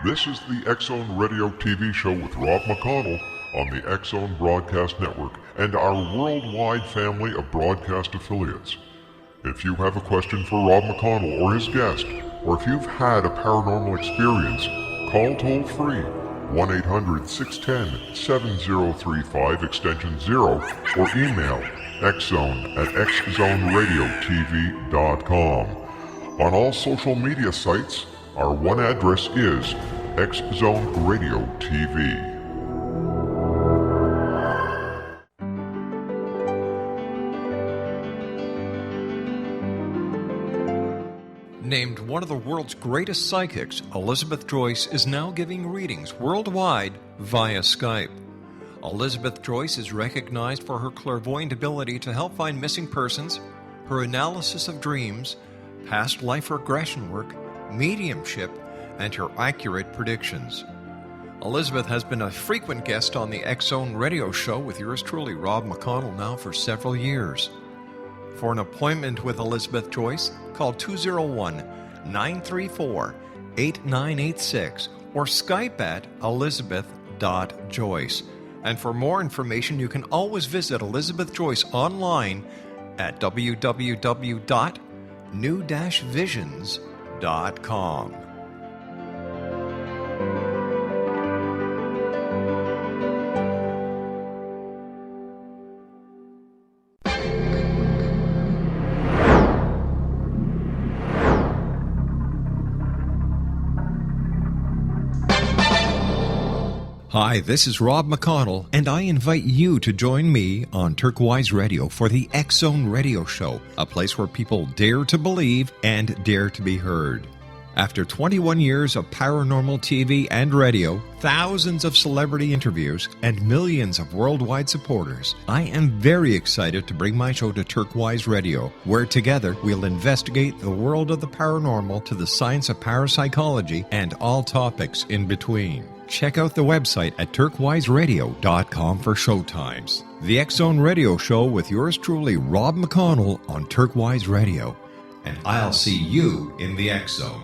This is the X-Zone Radio TV show with Rob McConnell on the X-Zone Broadcast Network and our worldwide family of broadcast affiliates. If you have a question for Rob McConnell or his guest, or if you've had a paranormal experience, call toll-free 1-800-610-7035 extension 0 or email xzone@xzoneradiotv.com. On all social media sites, our one address is X-Zone Radio TV. Named one of the world's greatest psychics, Elizabeth Joyce is now giving readings worldwide via Skype. Elizabeth Joyce is recognized for her clairvoyant ability to help find missing persons, her analysis of dreams, past life regression work, mediumship, and her accurate predictions. Elizabeth has been a frequent guest on the X-Zone Radio show with yours truly, Rob McConnell, now for several years. For an appointment with Elizabeth Joyce, call 201-934-8986 or Skype at elizabeth.joyce. And for more information, you can always visit Elizabeth Joyce online at www.new-visions.com. Hi, this is Rob McConnell, and I invite you to join me on Turquoise Radio for the X-Zone Radio Show, a place where people dare to believe and dare to be heard. After 21 years of paranormal TV and radio, thousands of celebrity interviews, and millions of worldwide supporters, I am very excited to bring my show to Turquoise Radio, where together we'll investigate the world of the paranormal to the science of parapsychology and all topics in between. Check out the website at turquoiseradio.com for showtimes. The X-Zone Radio Show with yours truly, Rob McConnell, on Turquoise Radio. And I'll see you in the X-Zone.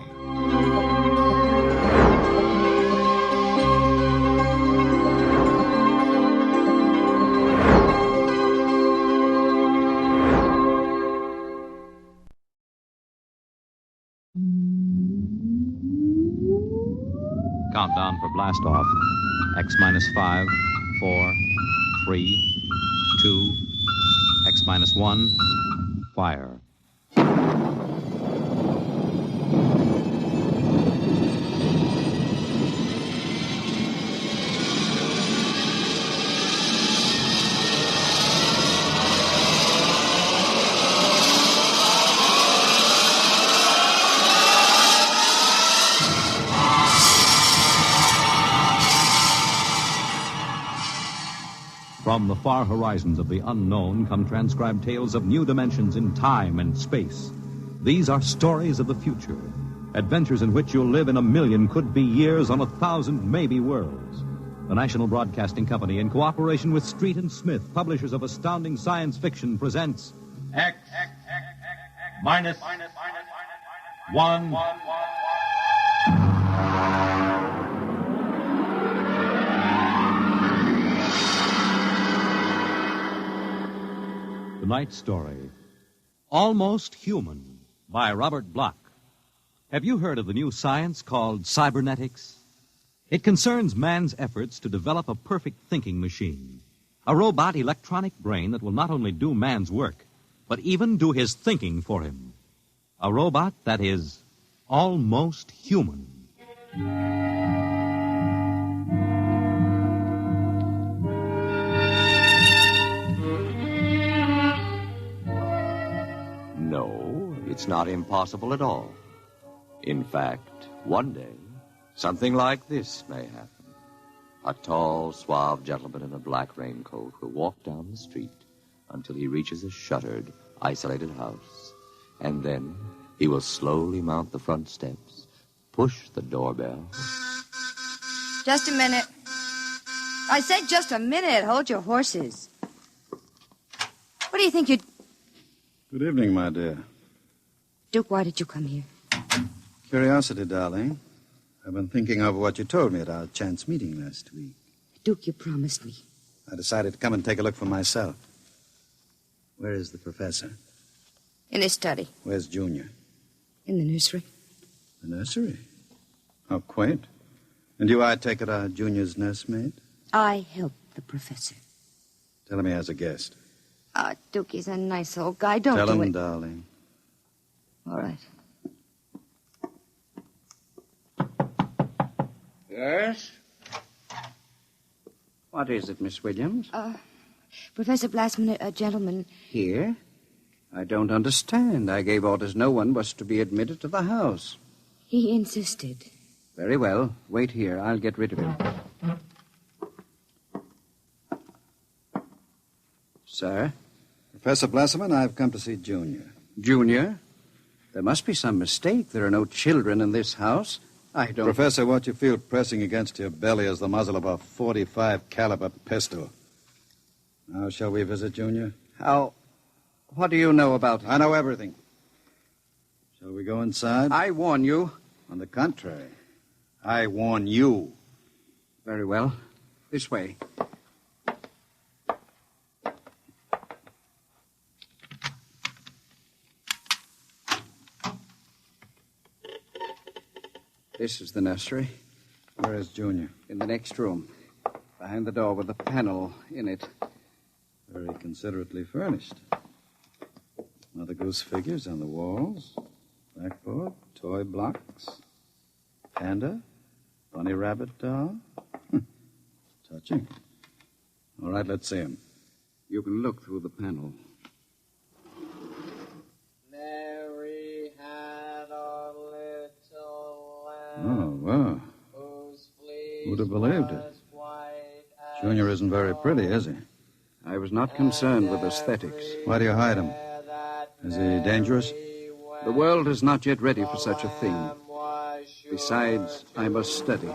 Countdown for blast off. X minus 5, 4, 3, 2, X minus 1, fire. From the far horizons of the unknown come transcribed tales of new dimensions in time and space. These are stories of the future, adventures in which you'll live in 1,000,000 could-be years on 1,000 maybe worlds. The National Broadcasting Company, in cooperation with Street and Smith, publishers of astounding science fiction, presents X minus 1. Tonight's story, Almost Human, by Robert Bloch. Have you heard of the new science called cybernetics? It concerns man's efforts to develop a perfect thinking machine, a robot electronic brain that will not only do man's work, but even do his thinking for him. A robot that is almost human. No, it's not impossible at all. In fact, one day, something like this may happen. A tall, suave gentleman in a black raincoat will walk down the street until he reaches a shuttered, isolated house. And then he will slowly mount the front steps, push the doorbell. Just a minute. I said just a minute. Hold your horses. What do you think you'd... Good evening, my dear. Duke, why did you come here? Curiosity, darling. I've been thinking over what you told me at our chance meeting last week. Duke, you promised me. I decided to come and take a look for myself. Where is the professor? In his study. Where's Junior? In the nursery. The nursery? How quaint. And you, I take it, are Junior's nursemaid? I helped the professor. Tell him he has a guest. Duke, he's a nice old guy. Don't Tell do him, it. darling. All right. Yes? What is it, Miss Williams? Professor Blasman, a gentleman. Here? I don't understand. I gave orders no one was to be admitted to the house. He insisted. Very well. Wait here. I'll get rid of him. Sir? Professor Blasman, I've come to see Junior. Junior? There must be some mistake. There are no children in this house. I don't... Professor, what you feel pressing against your belly is the muzzle of a .45 caliber pistol. Now, shall we visit Junior? How... What do you know about... I know everything. Shall we go inside? I warn you. On the contrary, I warn you. Very well. This way. This is the nursery. Where is Junior? In the next room. Behind the door with a panel in it. Very considerately furnished. Mother Goose figures on the walls. Blackboard, toy blocks. Panda, bunny rabbit doll. Touching. All right, let's see him. You can look through the panel. Mary had a little Oh, lamb wow. whose fleece Who'd have believed it? was white as Junior isn't very pretty, is he? I was not concerned with aesthetics. Why do you hide him? Is he dangerous? The world is not yet ready for such a thing. Besides, I must study.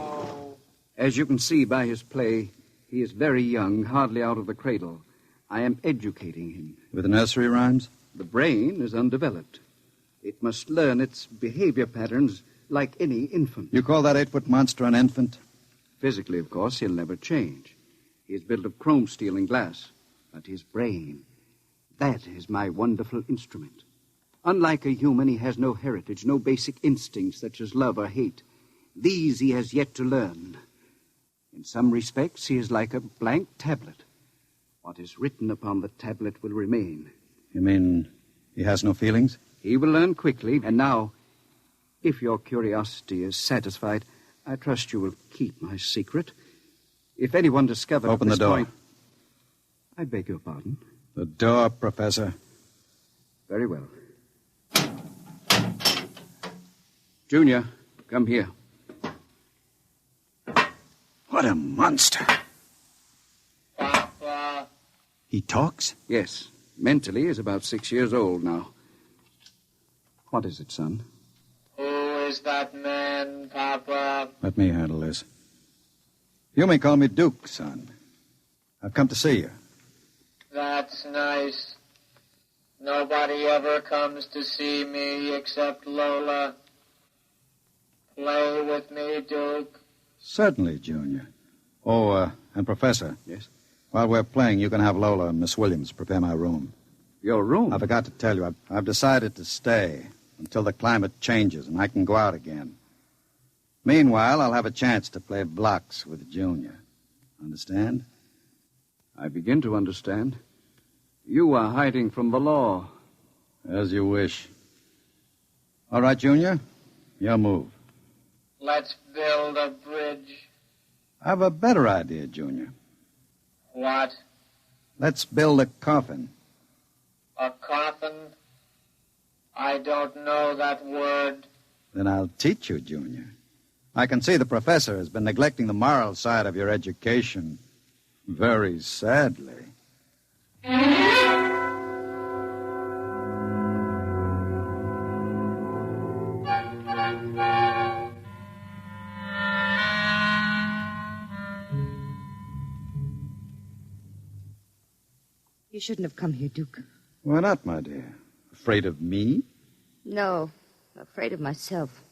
As you can see by his play, he is very young, hardly out of the cradle. I am educating him. With nursery rhymes? The brain is undeveloped. It must learn its behavior patterns like any infant. You call that 8-foot monster an infant? Physically, of course, he'll never change. He is built of chrome steel and glass. But his brain, that is my wonderful instrument. Unlike a human, he has no heritage, no basic instincts such as love or hate. These he has yet to learn. In some respects, he is like a blank tablet. What is written upon the tablet will remain. You mean he has no feelings? He will learn quickly. And now, if your curiosity is satisfied, I trust you will keep my secret. If anyone discovers... Open the door. I beg your pardon? The door, Professor. Very well. Junior, come here. What a monster. Papa. He talks? Yes. Mentally, he's about 6 years old now. What is it, son? Who is that man, Papa? Let me handle this. You may call me Duke, son. I've come to see you. That's nice. Nobody ever comes to see me except Lola. Play with me, Duke. Certainly, Junior. Oh, and Professor. Yes? While we're playing, you can have Lola and Miss Williams prepare my room. Your room? I forgot to tell you, I've decided to stay until the climate changes and I can go out again. Meanwhile, I'll have a chance to play blocks with Junior. Understand? I begin to understand. You are hiding from the law. As you wish. All right, Junior. Your move. Let's build a bridge. I have a better idea, Junior. What? Let's build a coffin. A coffin? I don't know that word. Then I'll teach you, Junior. I can see the professor has been neglecting the moral side of your education. Very sadly. You shouldn't have come here, Duke. Why not, my dear? Afraid of me? No, I'm afraid of myself.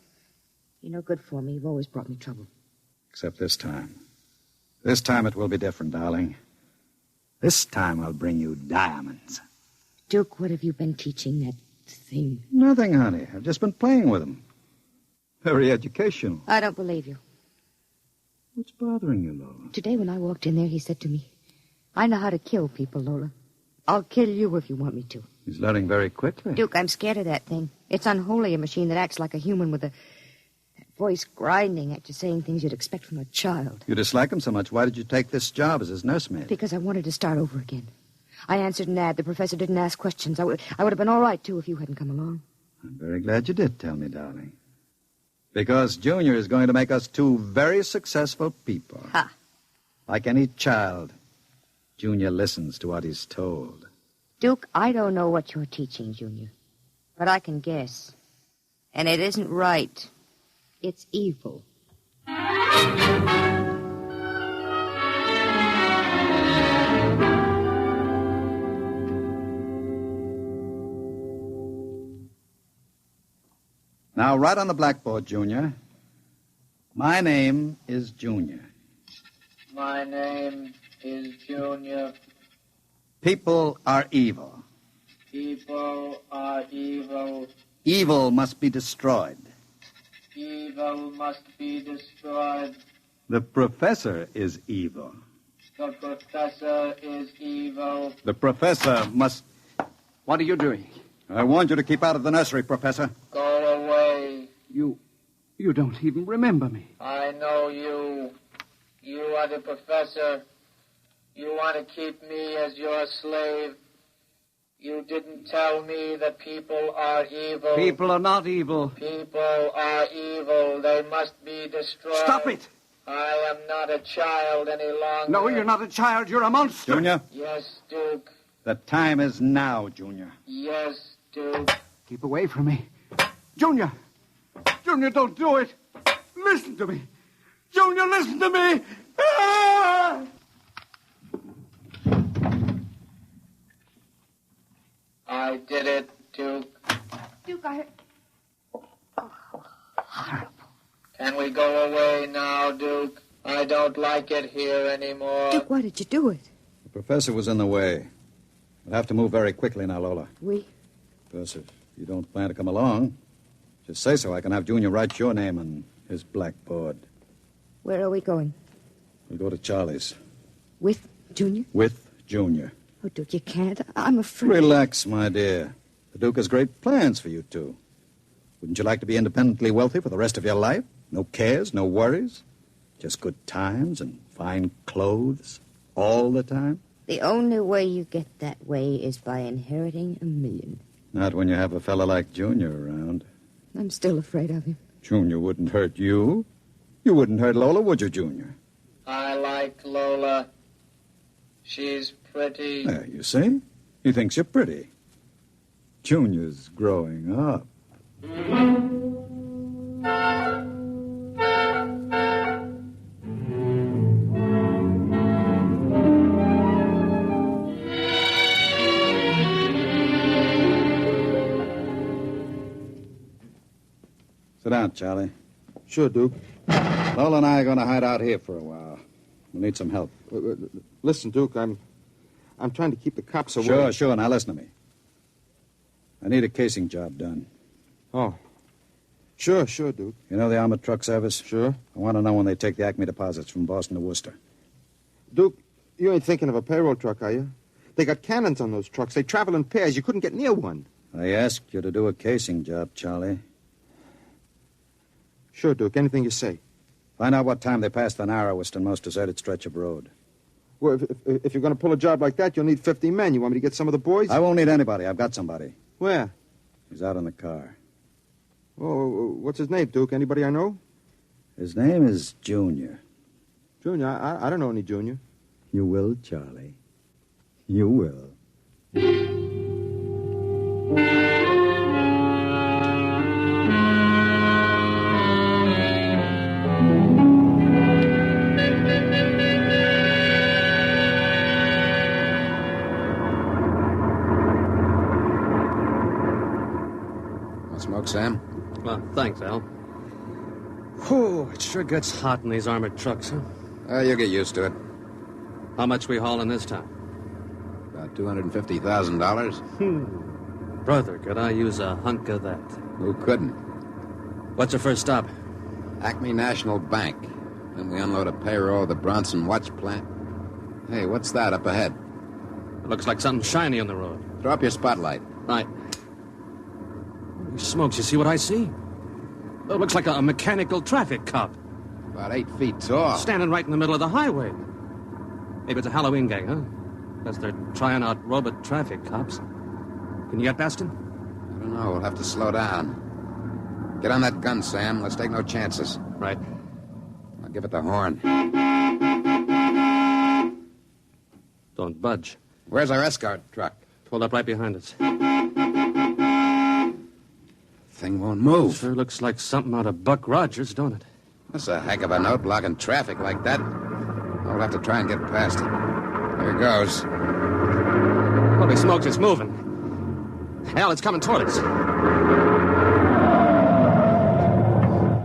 You're no good for me. You've always brought me trouble. Except this time. This time it will be different, darling. This time I'll bring you diamonds. Duke, what have you been teaching that thing? Nothing, honey. I've just been playing with them. Very educational. I don't believe you. What's bothering you, Lola? Today when I walked in there, he said to me, I know how to kill people, Lola. I'll kill you if you want me to. He's learning very quickly. Duke, I'm scared of that thing. It's unholy, a machine that acts like a human with that voice grinding at you, saying things you'd expect from a child. You dislike him so much. Why did you take this job as his nursemaid? Because I wanted to start over again. I answered an ad. The professor didn't ask questions. I would have been all right, too, if you hadn't come along. I'm very glad you did tell me, darling. Because Junior is going to make us two very successful people. Ha! Like any child, Junior listens to what he's told. Duke, I don't know what you're teaching, Junior. But I can guess. And it isn't right. It's evil. Now, write on the blackboard, Junior. My name is Junior. My name is Junior. People are evil. People are evil. Evil must be destroyed. Evil must be destroyed. The professor is evil. The professor is evil. The professor must... What are you doing? I warned you to keep out of the nursery, Professor. Go away. You don't even remember me. I know you. You are the professor. You want to keep me as your slave. You didn't tell me that people are evil. People are not evil. People are evil. They must be destroyed. Stop it! I am not a child any longer. No, you're not a child. You're a monster. Junior, Yes, Duke. the time is now, Junior. Yes, Duke. Keep away from me. Junior! Junior, don't do it! Listen to me! Junior, listen to me! Ah! I did it, Duke. Duke, Can we go away now, Duke? I don't like it here anymore. Duke, why did you do it? The professor was in the way. We'll have to move very quickly now, Lola. We? Because if you don't plan to come along, just say so. I can have Junior write your name on his blackboard. Where are we going? We'll go to Charlie's. With Junior? With Junior. Oh, Duke, you can't. I'm afraid. Relax, my dear. The Duke has great plans for you two. Wouldn't you like to be independently wealthy for the rest of your life? No cares, no worries? Just good times and fine clothes all the time? The only way you get that way is by inheriting $1 million. Not when you have a fella like Junior around. I'm still afraid of him. Junior wouldn't hurt you. You wouldn't hurt Lola, would you, Junior? I like Lola. She's pretty. There, you see? He thinks you're pretty. Junior's growing up. Sit down, Charlie. Sure, Duke. Lola and I are going to hide out here for a while. We'll need some help. Listen, Duke, I'm trying to keep the cops away. Sure. Now listen to me. I need a casing job done. Oh. Sure, Duke. You know the armored truck service? Sure. I want to know when they take the Acme deposits from Boston to Worcester. Duke, you ain't thinking of a payroll truck, are you? They got cannons on those trucks. They travel in pairs. You couldn't get near one. I asked you to do a casing job, Charlie. Sure, Duke. Anything you say. Find out what time they pass the narrowest and most deserted stretch of road. Well, if you're going to pull a job like that, you'll need 50 men. You want me to get some of the boys? I won't need anybody. I've got somebody. Where? He's out in the car. Oh, what's his name, Duke? Anybody I know? His name is Junior. Junior? I don't know any Junior. You will, Charlie. You will. Want smoke, Sam? Well, thanks, Al. Whew, it sure gets hot in these armored trucks, huh? You'll get used to it. How much we hauling this time? About $250,000. Brother, could I use a hunk of that? Who couldn't? What's your first stop? Acme National Bank. Then we unload a payroll at the Bronson Watch Plant. Hey, what's that up ahead? It looks like something shiny on the road. Throw up your spotlight. Right. Holy smokes, you see what I see? It looks like a mechanical traffic cop. About 8 feet tall. Standing right in the middle of the highway. Maybe it's a Halloween gang, huh? Guess they're trying out robot traffic cops. Can you get past him? I don't know. We'll have to slow down. Get on that gun, Sam. Let's take no chances. Right. I'll give it the horn. Don't budge. Where's our escort truck? Pulled up right behind us. Thing won't move. Sure looks like something out of Buck Rogers, don't it? That's a heck of a note, blocking traffic like that. We'll have to try and get past it. Here goes. Holy smokes, it's moving. Hell, it's coming toward us.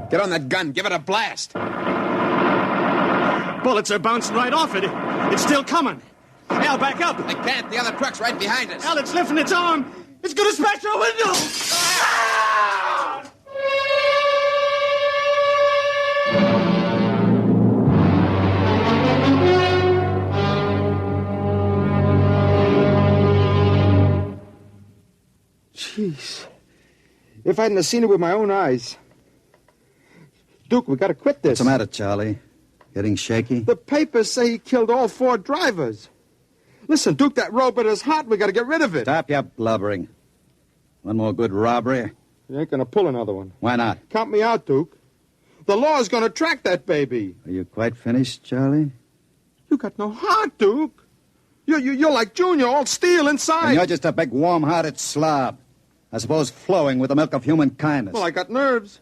Get on that gun. Give it a blast. Bullets are bouncing right off it. It's still coming. Al, back up. I can't. The other truck's right behind us. Al, it's lifting its arm. It's going to smash our window. Jeez. If I hadn't have seen it with my own eyes. Duke, we got to quit this. What's the matter, Charlie? Getting shaky? The papers say he killed all 4 drivers. Listen, Duke, that robot is hot. We got to get rid of it. Stop your blubbering. One more good robbery? You ain't going to pull another one. Why not? Count me out, Duke. The law's going to track that baby. Are you quite finished, Charlie? You got no heart, Duke. You're like Junior, all steel inside. And you're just a big, warm-hearted slob. I suppose flowing with the milk of human kindness. Well, I got nerves.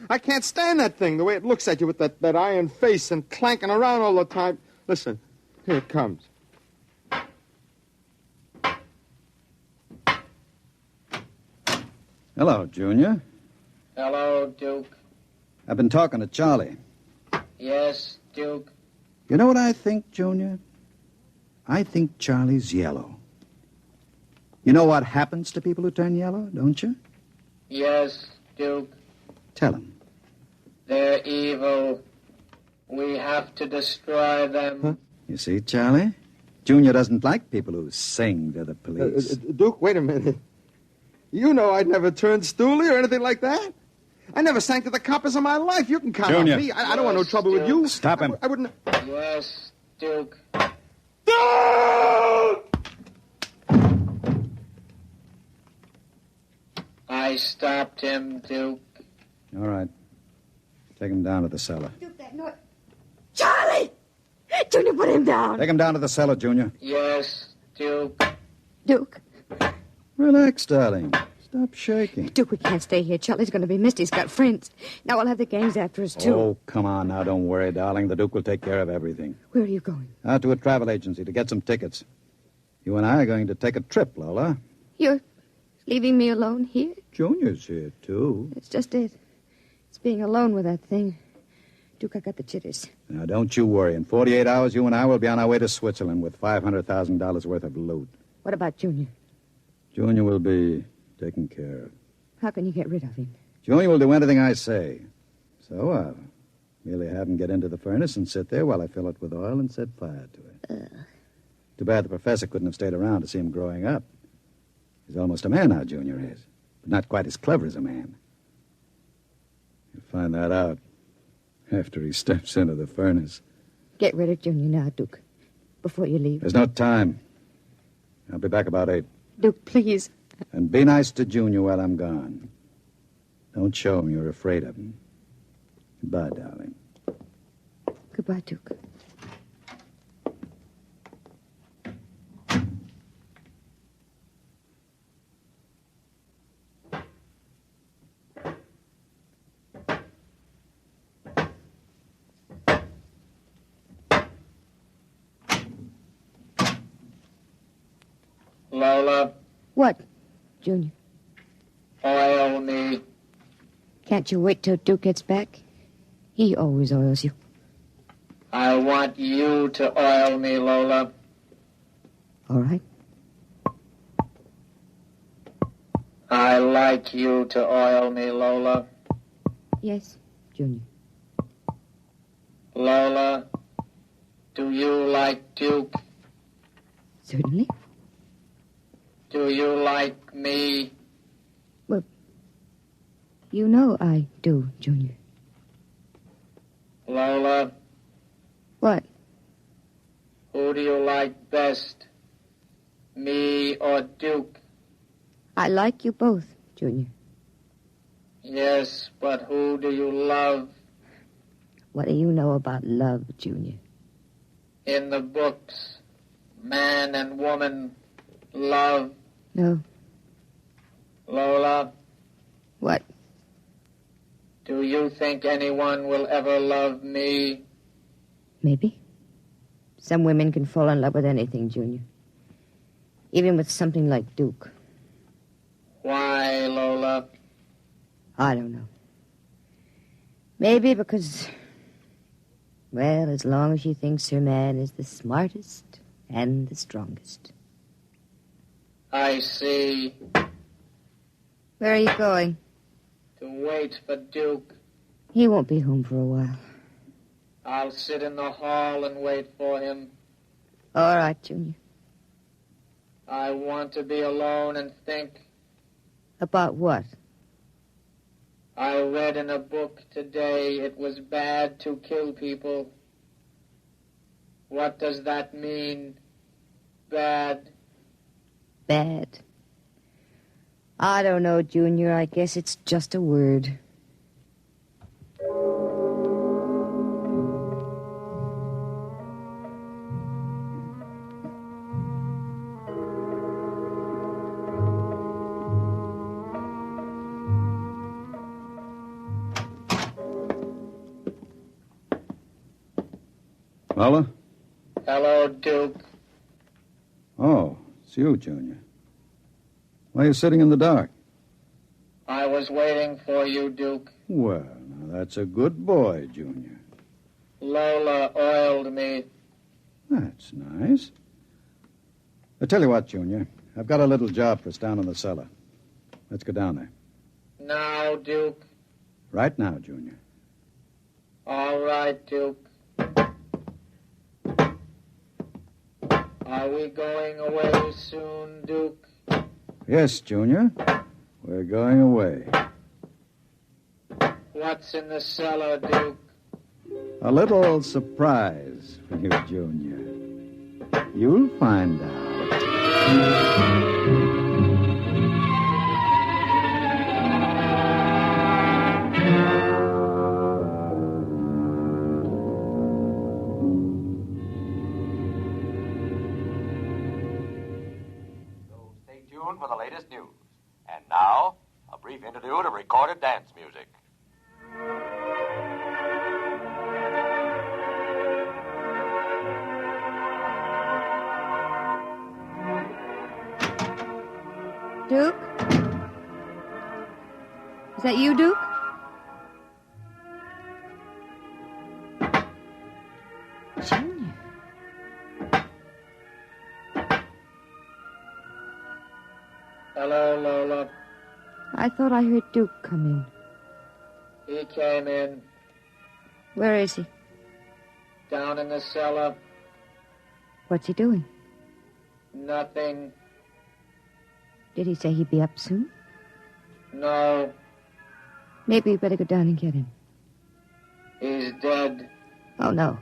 I can't stand that thing, the way it looks at you with that iron face and clanking around all the time. Listen, here it comes. Hello, Junior. Hello, Duke. I've been talking to Charlie. Yes, Duke. You know what I think, Junior? I think Charlie's yellow. You know what happens to people who turn yellow, don't you? Yes, Duke. Tell him. They're evil. We have to destroy them. Huh? You see, Charlie? Junior doesn't like people who sing to the police. Duke, wait a minute. You know I'd never turned stoolie or anything like that. I never sang to the coppers in my life. You can count Junior. on me. I don't want no trouble with you. Stop him. I wouldn't... Yes, Duke. Duke! I stopped him, Duke. All right. Take him down to the cellar. Duke, that noise. Charlie! Junior, put him down. Take him down to the cellar, Junior. Yes, Duke. Duke. Relax, darling. Stop shaking. Duke, we can't stay here. Charlie's going to be missed. He's got friends. Now we'll have the gangs after us, too. Oh, come on now. Don't worry, darling. The Duke will take care of everything. Where are you going? Out to a travel agency to get some tickets. You and I are going to take a trip, Lola. You're leaving me alone here? Junior's here, too. It's just it. It's being alone with that thing. Duke, I got the jitters. Now, don't you worry. In 48 hours, you and I will be on our way to Switzerland with $500,000 worth of loot. What about Junior? Junior will be taken care of. How can you get rid of him? Junior will do anything I say. So I'll merely have him get into the furnace and sit there while I fill it with oil and set fire to it. Too bad the professor couldn't have stayed around to see him growing up. He's almost a man now, Junior is. But not quite as clever as a man. You'll find that out after he steps into the furnace. Get rid of Junior now, Duke, before you leave. There's no time. I'll be back about 8. Duke, please. And be nice to Junior while I'm gone. Don't show him you're afraid of him. Goodbye, darling. Goodbye, Duke. Lola, What, Junior? oil me. Can't you wait till Duke gets back? He always oils you. I want you to oil me, Lola. All right. I like you to oil me, Lola. Yes, Junior. Lola, do you like Duke? Certainly. Do you like me? Well, you know I do, Junior. Lola, What? who do you like best? Me or Duke? I like you both, Junior. Yes, but who do you love? What do you know about love, Junior? In the books, man and woman love. No. Lola, What? do you think anyone will ever love me? Maybe. Some women can fall in love with anything, Junior. Even with something like Duke. Why, Lola? I don't know. Maybe because, well, as long as she thinks her man is the smartest and the strongest. I see. Where are you going? To wait for Duke. He won't be home for a while. I'll sit in the hall and wait for him. All right, Junior. I want to be alone and think. About what? I read in a book today it was bad to kill people. What does that mean? Bad. Bad. I don't know, Junior. I guess it's just a word. Lola? Hello, Duke. Oh, it's you, Junior. Why are you sitting in the dark? I was waiting for you, Duke. Well, now that's a good boy, Junior. Lola oiled me. That's nice. I tell you what, Junior. I've got a little job for us down in the cellar. Let's go down there. Now, Duke. Right now, Junior. All right, Duke. Are we going away soon, Duke? Yes, Junior. We're going away. What's in the cellar, Duke? A little surprise for you, Junior. You'll find out. For the latest news. And now, a brief interlude of recorded dance music. Duke? Is that you, Duke? Junior. Hello, Lola. I thought I heard Duke come in. He came in. Where is he? Down in the cellar. What's he doing? Nothing. Did he say he'd be up soon? No. Maybe we better go down and get him. He's dead. Oh, no.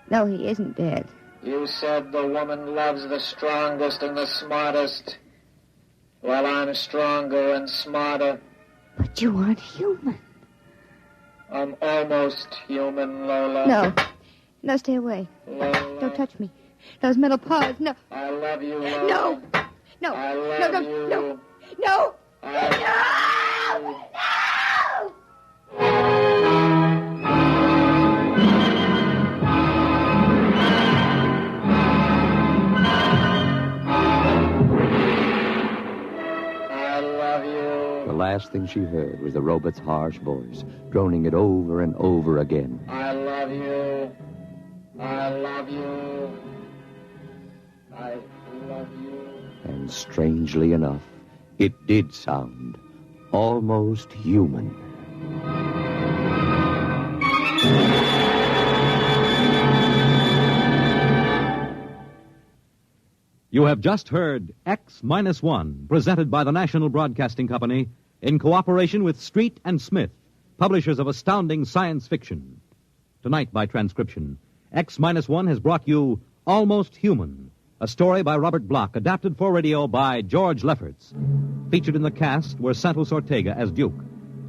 No, he isn't dead. You said the woman loves the strongest and the smartest. Well, I'm stronger and smarter. But you aren't human. I'm almost human, Lola. No. No, stay away. Lola. Don't touch me. Those metal paws, no. I love you, Lola. No. No. I love no, you. No. No. I love you. The last thing she heard was the robot's harsh voice, droning it over and over again. I love you. I love you. I love you. And strangely enough, it did sound almost human. You have just heard X-1, presented by the National Broadcasting Company in cooperation with Street and Smith, publishers of astounding science fiction. Tonight, by transcription, X-1 has brought you Almost Human, a story by Robert Bloch, adapted for radio by George Lefferts. Featured in the cast were Santos Ortega as Duke,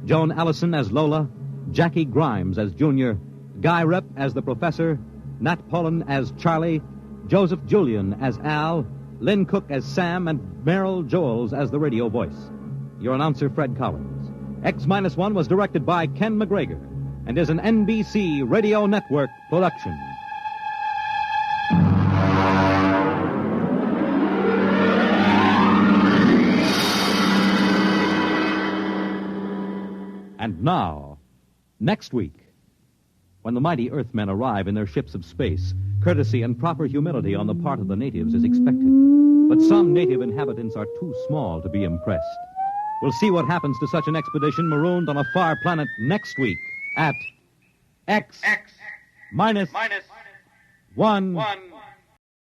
Joan Allison as Lola, Jackie Grimes as Junior, Guy Rep as the Professor, Nat Pullen as Charlie, Joseph Julian as Al, Lynn Cook as Sam, and Merrill Joels as the radio voice. Your announcer, Fred Collins. X-1 was directed by Ken McGregor and is an NBC Radio Network production. And now, next week, when the mighty Earthmen arrive in their ships of space, courtesy and proper humility on the part of the natives is expected. But some native inhabitants are too small to be impressed. We'll see what happens to such an expedition marooned on a far planet next week at X minus 1.